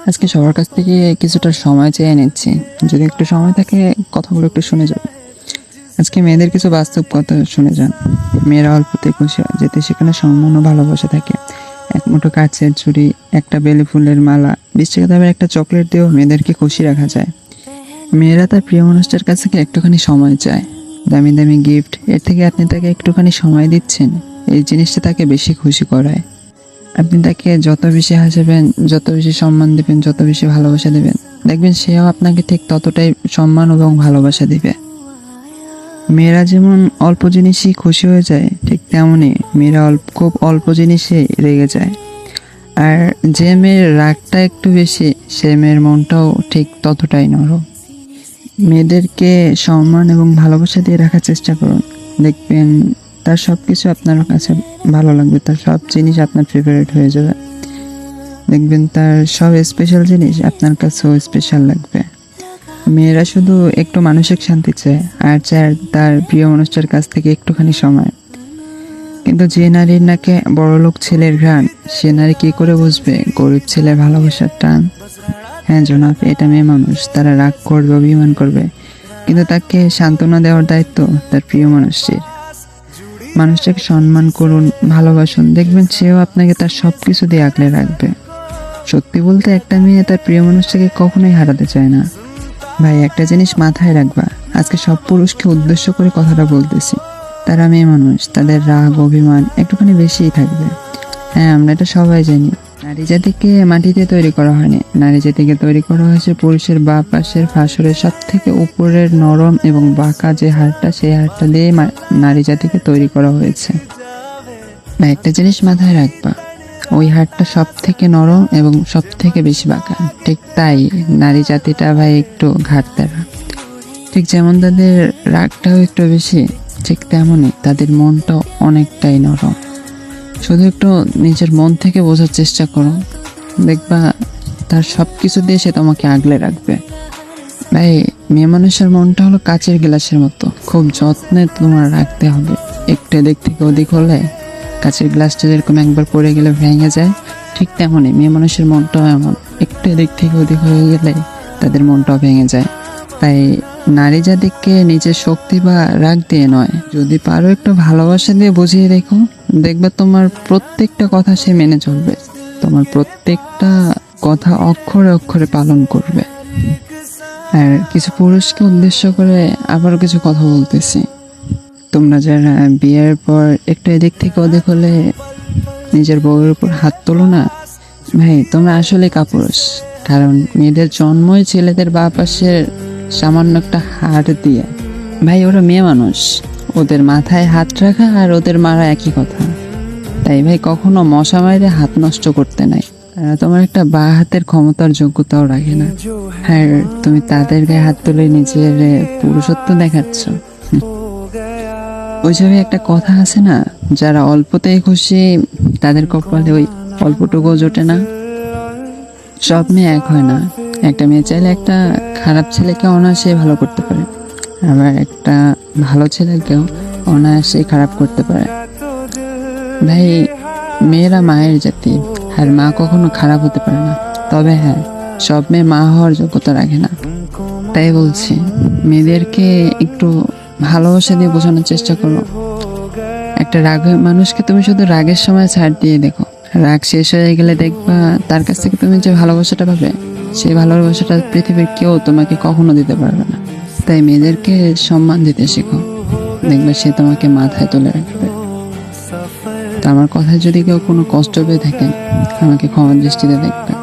আজকে সবার কাছ থেকে কিছুটা সময় চেয়ে নিচ্ছি, যদি একটু সময় থাকে কথাগুলো একটু শুনে যাবে। আজকে মেয়েদের কিছু বাস্তব কথা শুনে যান। মেয়েরা অল্পতে খুশি হয়, যেতে সেখানে সম্মান ও ভালোবাসা থাকে। এক মুঠো কাচের চুড়ি, একটা বেলি ফুলের মালা, 20 টাকা দামের একটা চকলেট দিয়েও মেয়েদেরকে খুশি রাখা যায়। মেয়েরা তার প্রিয় মানুষটার কাছ থেকে একটুখানি সময় চায়। দামি দামি গিফট, এর থেকে আপনি তাকে একটুখানি সময় দিচ্ছেন, এই জিনিসটা তাকে বেশি খুশি করায়। আপনি তাকে যত বেশি হাসাবেন, যত বেশি সম্মান দেবেন, যত বেশি ভালোবাসা দেবেন, দেখবেন সেও আপনাকে ঠিক ততটাই সম্মান এবং ভালোবাসা দিবে। মেয়েরা যেমন অল্প জিনিসই খুশি হয়ে যায়, ঠিক তেমনই মেয়েরা খুব অল্প জিনিসে রেগে যায়। আর যে মেয়ের রাগটা একটু বেশি, সে মেয়ের মনটাও ঠিক ততটাই নরম। মেয়েদেরকে সম্মান এবং ভালোবাসা দিয়ে রাখার চেষ্টা করুন, দেখবেন তার সব কিছু আপনার কাছে ভালো লাগবে, তার সব জিনিস আপনার ফেভারিট হয়ে যাবে। দেখবেন তার সব স্পেশাল জিনিস আপনার কাছেও স্পেশাল লাগবে। মেয়েরা শুধু একটু মানসিক শান্তি চায়, আর চায় তার প্রিয় মানুষটার কাছ থেকে একটুখানি সময়। কিন্তু যে নারীর নাকে বড়লোক ছেলের ঘ্রাণ, সে নারী কি করে বুঝবে গরিব ছেলের ভালোবাসার টান? হ্যাঁ জনাব, এটা মেয়ে মানুষ, তারা রাগ করবে, অভিমান করবে, কিন্তু তাকে সান্ত্বনা দেওয়ার দায়িত্ব তার প্রিয় মানুষটির। মানুষটাকে সম্মান করুন, ভালোবাসুন, দেখবেন সেও আপনাকে তার সব কিছু দিয়ে আগলে রাখবে। সত্যি বলতে একটা মেয়ে তার প্রিয় মানুষটাকে কখনোই হারাতে চায় না। ভাই একটা জিনিস মাথায় রাখবা, আজকে সব পুরুষকে উদ্দেশ্য করে কথাটা বলতেছি, তারা মেয়ে মানুষ, তাদের রাগ অভিমান একটুখানি বেশিই থাকবে। হ্যাঁ আমরা এটা সবাই জানি, নারী জাতিকে মাটিতে তৈরি করা হয়নি, নারী জাতিকে তৈরি করা হয়েছে পুরুষের বাঁ পাশের ফাঁসরের সব থেকে উপরের নরম এবং বাঁকা যে হাড়টা, সেই হাড়টা দিয়ে নারী জাতিকে তৈরি করা হয়েছে। ভাই একটা জিনিস মাথায় রাখবা, ওই হাড়টা সব থেকে নরম এবং সব থেকে বেশি বাঁকা, ঠিক তাই নারী জাতিটা ভাই একটু ঘাটতেরা। ঠিক যেমন তাদের রাগটাও একটু বেশি, ঠিক তেমনই তাদের মনটাও অনেকটাই নরম। শুধু একটু নিজের মন থেকে বোঝার চেষ্টা করো, দেখবা তার সব কিছু দিয়ে সে তোমাকে আগলে রাখবে। ভাই মেয়ে মানুষের মনটা হলো কাচের গ্লাসের মতো, খুব যত্নে তোমার রাখতে হবে। একটু এদিক থেকে ওদিক হলে কাচের গ্লাসটা যেরকম একবার পড়ে গেলে ভেঙে যায়, ঠিক তেমনই মেয়ে মানুষের মনটাও এমন, একটু এদিক থেকে ওদিক হয়ে গেলে তাদের মনটাও ভেঙে যায়। তাই নারী জাতিকে নিজের শক্তি বা রাগ দিয়ে নয়, যদি পারো একটু ভালোবাসা দিয়ে বুঝিয়ে দেখো, দেখবে তোমার প্রত্যেকটা কথা সে মেনে চলবে, তোমার প্রত্যেকটা কথা অক্ষরে অক্ষরে পালন করবে। আর কিছু পুরুষকে উদ্দেশ্য করে আবারও কিছু কথা বলতেছি, তোমরা যারা বিয়ের পর একটু এদিক থেকে ওদিক হলে নিজের বউয়ের উপর হাত তোলো না, ভাই তোমরা আসলে কাপুরুষ। কারণ মেয়েদের জন্মই ছেলেদের বাঁ পাশের সামান্য একটা হাড় দিয়ে। ভাই ওরা মেয়ে মানুষ, ওদের মাথায় হাত রাখা আর ওদের মারা একই কথা। তাই ভাই কখনো মশা মাইরে হাত নষ্ট করতে নাই, তারা তোমার একটা বাঁ হাতের ক্ষমতার যোগ্যতাও রাখে না। হ্যাঁ তুমি তাদের গায়ে হাত তুলে নিজের পুরুষত্ব দেখাচ্ছ। ওই সবই একটা কথা আছে না, যারা অল্পতেই খুশি তাদের কপালে ওই অল্পটুকু জোটে না। সব মেয়ে এক হয় না, একটা মেয়ে চাইলে একটা খারাপ ছেলেকে অনায়াসে ভালো করতে পারে, আবার একটা ভালো ছেলেকেও অনায়াসে খারাপ করতে পারে। ভাই মেয়েরা মায়ের জাতি, আর মা কখনো খারাপ হতে পারে না। তবে হ্যাঁ সব মেয়ে মা হওয়ার যোগ্যতা রাখে না। তাই বলছি মেয়েদেরকে একটু ভালোবাসা দিয়ে বোঝানোর চেষ্টা করো। একটা মানুষকে তুমি শুধু রাগের সময় ছাড় দিয়ে দেখো, রাগ শেষ হয়ে গেলে দেখবা তার কাছ থেকে তুমি যে ভালোবাসাটা পাবে, সেই ভালোবাসাটা পৃথিবীর কেউ তোমাকে কখনো দিতে পারবে না। তাই মেয়েদেরকে সম্মান দিতে শেখো, দেখবে সে তোমাকে মাথায় তুলে রাখবে। তো আমার কথায় যদি কেউ কোনো কষ্ট পেয়ে থাকেন, আমাকে ক্ষমার দৃষ্টিতে দেখবে।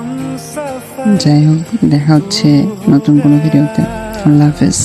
যাই হোক, দেখা হচ্ছে নতুন কোনো ভিডিওতে। আল্লাহ হাফেজ।